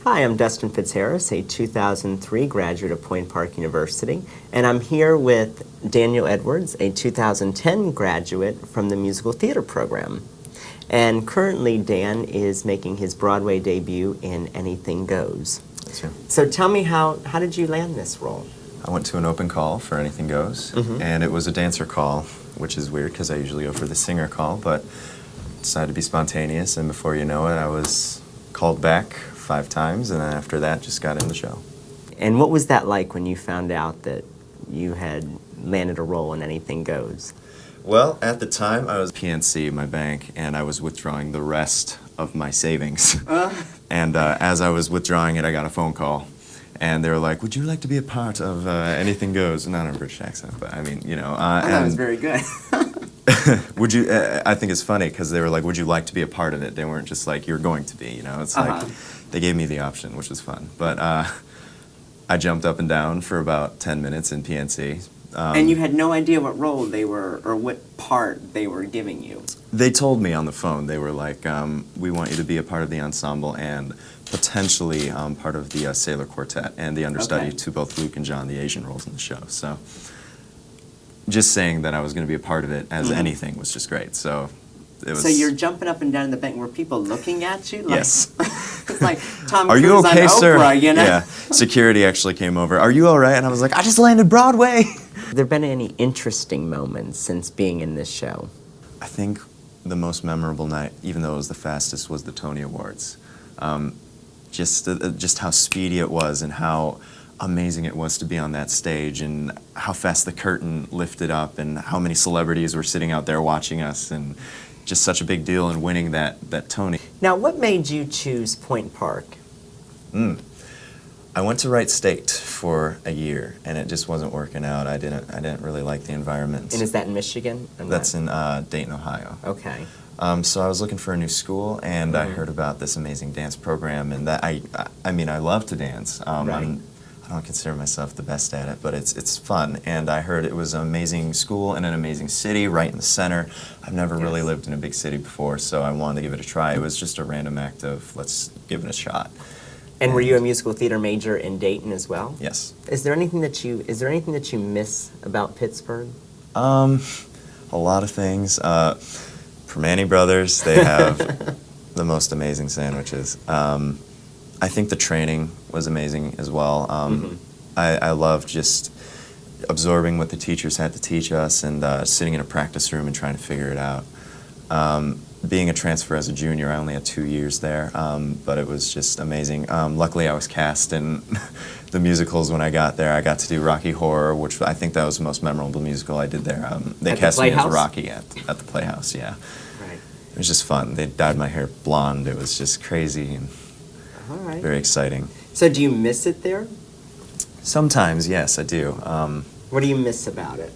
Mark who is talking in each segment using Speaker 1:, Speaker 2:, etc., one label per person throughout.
Speaker 1: Hi, I'm Dustin Fitzharris, a 2003 graduate of Point Park University, and I'm here with Daniel Edwards, a 2010 graduate from the musical theater program. And currently, Dan is making his Broadway debut in Anything Goes.
Speaker 2: That's right.
Speaker 1: So tell me, how did you land this role?
Speaker 2: I went to an open call for Anything Goes, and it was a dancer call, which is weird because I usually go for the singer call, but decided to be spontaneous, and before you know it, I was called back 5 times, and then after that, just got in the show.
Speaker 1: And what was that like when you found out that you had landed a role in Anything Goes?
Speaker 2: Well, at the time, I was PNC, my bank, and I was withdrawing the rest of my savings. And as I was withdrawing it, I got a phone call. And they were like, would you like to be a part of Anything Goes? Not in a British accent, but I mean, you know.
Speaker 1: That was very good.
Speaker 2: Would you, I think it's funny because they were like, would you like to be a part of it? They weren't just like, you're going to be, you know. It's like, they gave me the option, which was fun. But I jumped up and down for about 10 minutes in PNC.
Speaker 1: And you had no idea what role they were, or what part they were giving you?
Speaker 2: They told me on the phone. They were like, we want you to be a part of the ensemble and potentially part of the Sailor Quartet and the understudy to both Luke and John, the Asian roles in the show. So just saying that I was going to be a part of it as anything was just great. So it was.
Speaker 1: So you're jumping up and down in the bank. Were people looking at you? Like,
Speaker 2: yes.
Speaker 1: It's like Tom
Speaker 2: Are
Speaker 1: Cruise
Speaker 2: you okay,
Speaker 1: on
Speaker 2: sir?
Speaker 1: Oprah, you know?
Speaker 2: Yeah. Security actually came over. Are you all right? And I was like, I just landed Broadway.
Speaker 1: Have there been any interesting moments since being in this show?
Speaker 2: I think the most memorable night, even though it was the fastest, was the Tony Awards. Just how speedy it was and how amazing it was to be on that stage and how fast the curtain lifted up and how many celebrities were sitting out there watching us and just such a big deal in winning that Tony.
Speaker 1: Now, what made you choose Point Park?
Speaker 2: I went to Wright State for a year and it just wasn't working out. I didn't really like the environment.
Speaker 1: And is that in Michigan?
Speaker 2: That's in Dayton, Ohio.
Speaker 1: Okay.
Speaker 2: So I was looking for a new school, and I heard about this amazing dance program, and that I mean, I love to dance. I don't consider myself the best at it, but it's fun. And I heard it was an amazing school in an amazing city, right in the center. I've never really lived in a big city before, so I wanted to give it a try. It was just a random act of let's give it a shot.
Speaker 1: And were you a musical theater major in Dayton as well?
Speaker 2: Yes.
Speaker 1: Is there anything that you miss about Pittsburgh?
Speaker 2: A lot of things. Permane Brothers, they have the most amazing sandwiches. I think the training was amazing as well. I loved just absorbing what the teachers had to teach us and sitting in a practice room and trying to figure it out. Being a transfer as a junior, I only had 2 years there, but it was just amazing. Luckily, I was cast in the musicals when I got there. I got to do Rocky Horror, which I think that was the most memorable musical I did there. They cast me as Rocky at the Playhouse, yeah.
Speaker 1: Right.
Speaker 2: It was just fun. They dyed my hair blonde. It was just crazy and very exciting.
Speaker 1: So do you miss it there?
Speaker 2: Sometimes, yes, I do.
Speaker 1: What do you miss about it?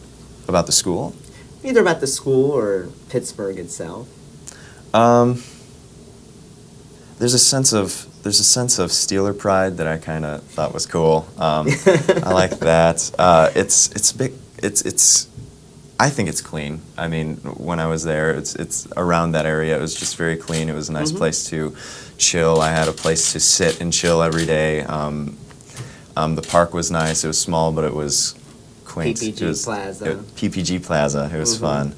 Speaker 2: About the school?
Speaker 1: Either about the school or Pittsburgh itself.
Speaker 2: There's a sense of Steeler pride that I kind of thought was cool. I like that. It's big. I think it's clean. I mean, when I was there, it's around that area. It was just very clean. It was a nice place to chill. I had a place to sit and chill every day. The park was nice. It was small, but it was quaint. PPG Plaza. It was fun.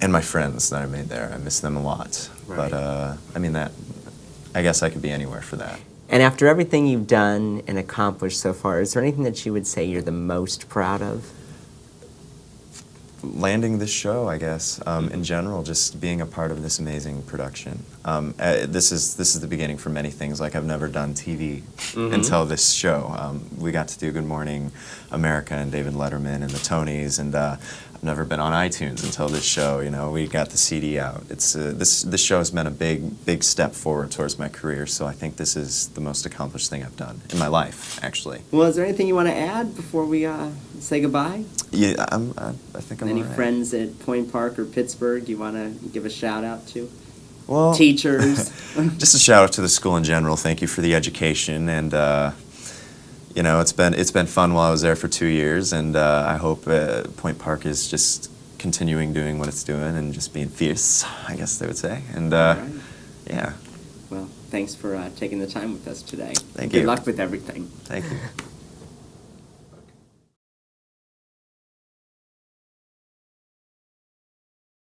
Speaker 2: And my friends that I made there, I miss them a lot.
Speaker 1: Right.
Speaker 2: But I mean, I guess I could be anywhere for that.
Speaker 1: And after everything you've done and accomplished so far, is there anything that you would say you're the most proud of?
Speaker 2: Landing this show, I guess. In general, just being a part of this amazing production. This is the beginning for many things. Like, I've never done TV until this show. We got to do Good Morning America and David Letterman and the Tonys, and I've never been on iTunes until this show. You know, we got the CD out. It's this show has been a big step forward towards my career. So I think this is the most accomplished thing I've done in my life, actually.
Speaker 1: Well, is there anything you want to add before we say goodbye?
Speaker 2: Yeah, I think I'm
Speaker 1: Any
Speaker 2: all right.
Speaker 1: friends at Point Park or Pittsburgh you want to give a shout out to?
Speaker 2: Well,
Speaker 1: teachers.
Speaker 2: Just a shout out to the school in general. Thank you for the education, and you know, it's been fun while I was there for 2 years, and I hope Point Park is just continuing doing what it's doing and just being fierce, I guess they would say. And
Speaker 1: right.
Speaker 2: yeah.
Speaker 1: Well, thanks for taking the time with us today.
Speaker 2: Thank
Speaker 1: Good
Speaker 2: you.
Speaker 1: luck with everything.
Speaker 2: Thank you.